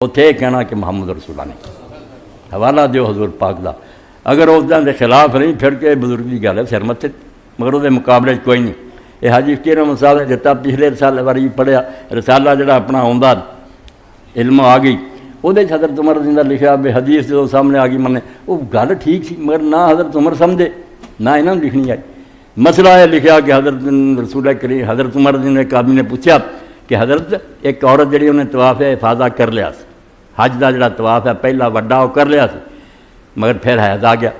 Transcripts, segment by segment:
اتنے یہ کہنا کہ محمد رسول اللہ نے حوالہ دیو حضور پاک دا، اگر اس دے خلاف نہیں پھر کے بزرگ کی گل ہے سر متے، مگر وہ مقابلے کوئی نہیں۔ یہ حاجی فقیر احمد صاحب نے دیتا، پچھلے رسالے باری پڑھیا، رسالہ جڑا اپنا آندا علم آ گئی، وہ حضرت عمر رضی اللہ لکھا بے حدیث جو سامنے آ گئی، من وہ گل ٹھیک سی مگر نہ حضرت عمر سمجھے نہ انہوں نے لکھنی آئی۔ مسئلہ یہ لکھا کہ حضرت رسول کریم حضرت عمر رضی اللہ ایک آدمی نے پوچھا کہ حضرت ایک عورت جڑی انہیں طواف افاضہ کر لیا سی، حج دا جڑا طواف ہے پہلا وڈا وہ کر لیا سی، مگر پھر حیض آ گیا،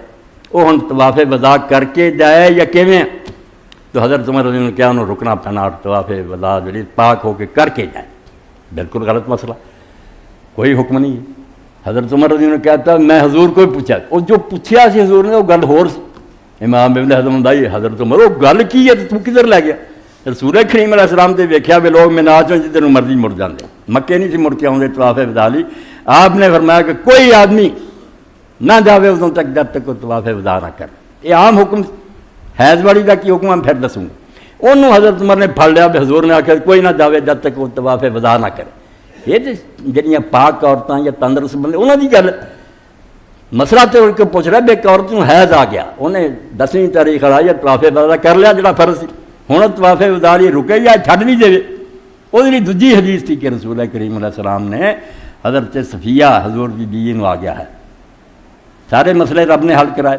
وہ ہن طواف وضاء کر کے جائے یا کیویں؟ تو حضرت عمر رضی اللہ نے کیا انہوں رکنا پینا اور طواف وضاء جڑی پاک ہو کے کر کے جائے۔ بالکل غلط مسئلہ، کوئی حکم نہیں ہے۔ حضرت عمر رضی اللہ نے کہتا میں حضور کو پوچھا، وہ جو پوچھا سی حضور نے وہ گل ہور سی۔ امام ابن حزم دائی حضرت عمر وہ گل کی ہے تو کدھر لے گیا؟ رسول کریم علیہ السلام تے ویکھیا بھی لوگ مناج ہوئے جدھر مرضی مڑ جاندے، مکے نہیں سی مڑ کے آؤندے طواف وضاء لئی۔ آپ نے فرمایا کہ کوئی آدمی نہ جاوے ادوں تک جب تک وہ طواف وضاء نہ کرے۔ یہ عام حکم، حیض والی کا کی حکم ہے پھر دسوں گا۔ انہوں حضرت عمر نے پھڑ لیا، حضور نے آخیا کوئی نہ جاوے جب تک وہ طواف وضاء نہ کرے۔ یہ جڑیاں پاک عورتاں یا تندرست بندے انہوں کی گل مسئلہ تو ان کو پوچھ رہا ہے، ایک عورت نوں حیض آ گیا، انہیں 10ویں تاریخ آئی یا طواف وضاء کر لیا جڑا فرض سی، ہن طواف وضاء رکے یا چھڈ نہیں دے۔ وہ دوجی حدیث تھی کہ رسول کریم علیہ السلام نے حضرت صفیہ حضور کی بیوی نوں آ گیا ہے، سارے مسئلے رب نے حل کرائے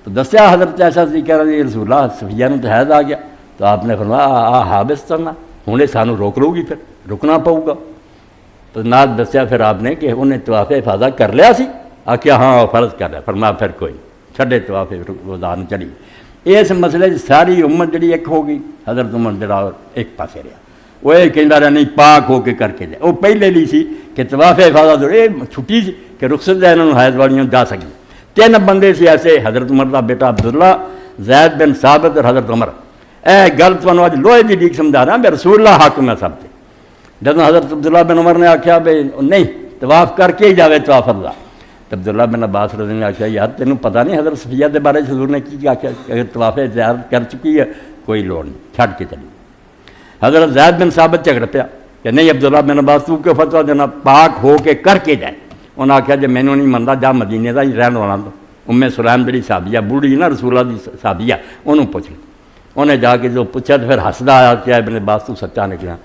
تو دسیا حضرت ایسا سی کہہ رہے رسول اللہ صفیہ نے تو حیض آ گیا، تو آپ نے فرمایا حابس کرنا ہوں یہ سانوں روک لو گی، پھر رکنا پؤ گا۔ تو نال دسیا پھر آپ نے کہ انہیں طواف افاضہ کر لیا سی، آخیا ہاں فرض کر لیا، فرمایا پھر کوئی چھڈے طواف وضاء نہ چڑھی۔ اس مسئلے ساری امت جڑی ایک ہو گئی، حضرت عمر جڑا ایک پاسے رہا، وہ یہ کہندا رہا نہیں پاک ہو کے کر کے جائے۔ وہ پہلے لی سی کہ طواف افاضہ تو یہ چھٹی سی کہ رخصت ہے انہوں حیض والیاں جا سکیں۔ 3 بندے سے ایسے، حضرت عمر کا بیٹا عبداللہ، زید بن ثابت اور حضرت عمر۔ اے گل تمہیں اج لوہے کی ڈیک سمجھا رہا میں، رسول اللہ حاکم ہے سب سے۔ جب حضرت عبداللہ بن عمر نے آخیا بھائی نہیں طواف کر کے ہی جاوے طواف وضاء، تو عبداللہ بن عباس رضی اللہ نے آخیا یار تینوں پتہ نہیں حضرت صفیہ کے بارے حضور نے کی آخیا، اگر طواف زیارت کر چکی ہے کوئی لوڑ نہیں، چھڈ کے چلی۔ حضرت زید بن ثابت جھگڑ پیا کہ نہیں عبداللہ بن عباس تو کیوں فتویٰ دینا، پاک ہو کے کر کے جائے۔ انہوں نے آخیا جی مینوں نہیں منتا جا مدینے کا ہی رہن والا تو سلیم جڑی صحابیہ بوڑھی نا رسول اللہ کی صحابیہ انہوں پوچھ لی۔ انہیں جا کے جو پوچھا تو پھر ہسدا آیا کہ ابن عباس تو سچا نکلا۔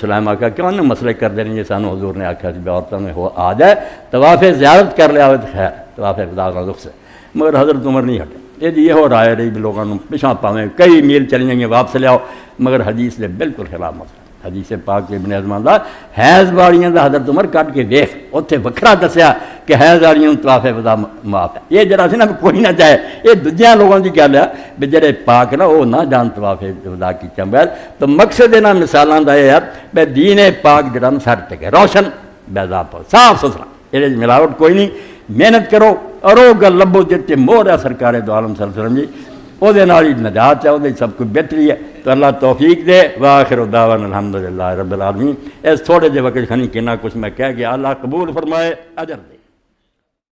سلیم آخیا کیوں انہیں مسئلے کر دیں جی سانوں حضور نے آخیا کہ عورتوں نے آ جائے طواف زیارت کر لیا تو خیر طواف وضاء کا رخصت ہے، مگر حضرت عمر نہیں ہٹے۔ یہ جی یہ رائے رہی بھی لوگوں پچھا پاویں کئی میل چلی جائیں واپس لیاؤ، مگر حدیث نے بالکل خلاف مسئلہ۔ حدیث پاک ابن حزم دا حیض والیاں دا حضرت عمر کٹ کے ویکھ اتنے وکھرا دسیا کہ حیض والیاں طواف وضاء معاف ہے۔ یہ جڑا سی نا کوئی نہ جائے، یہ دوجیاں لوگوں کی گل ہے بھی جڑے پاک نا وہ نہ جان طواف وضاء کیتا بغیر۔ تو مقصد انہاں مثالاں دا یہ ہے بھی دین پاک جڑا سر ٹکے روشن بیضا صاف ستھرا، یہ ملاوٹ کوئی نہیں۔ محنت کرو اور وہ گل لبو جتے مور ہے سرکار دو عالم صلی اللہ علیہ وسلم جی، وہ نجات ہے، وہ سب کچھ بہتری ہے۔ تو اللہ توفیق دے۔ وآخر دعوانا الحمدللہ رب العالمین۔ اس تھوڑے جے وقت خنی کہنا کچھ میں کہہ گیا، اللہ قبول فرمائے، اجر دے۔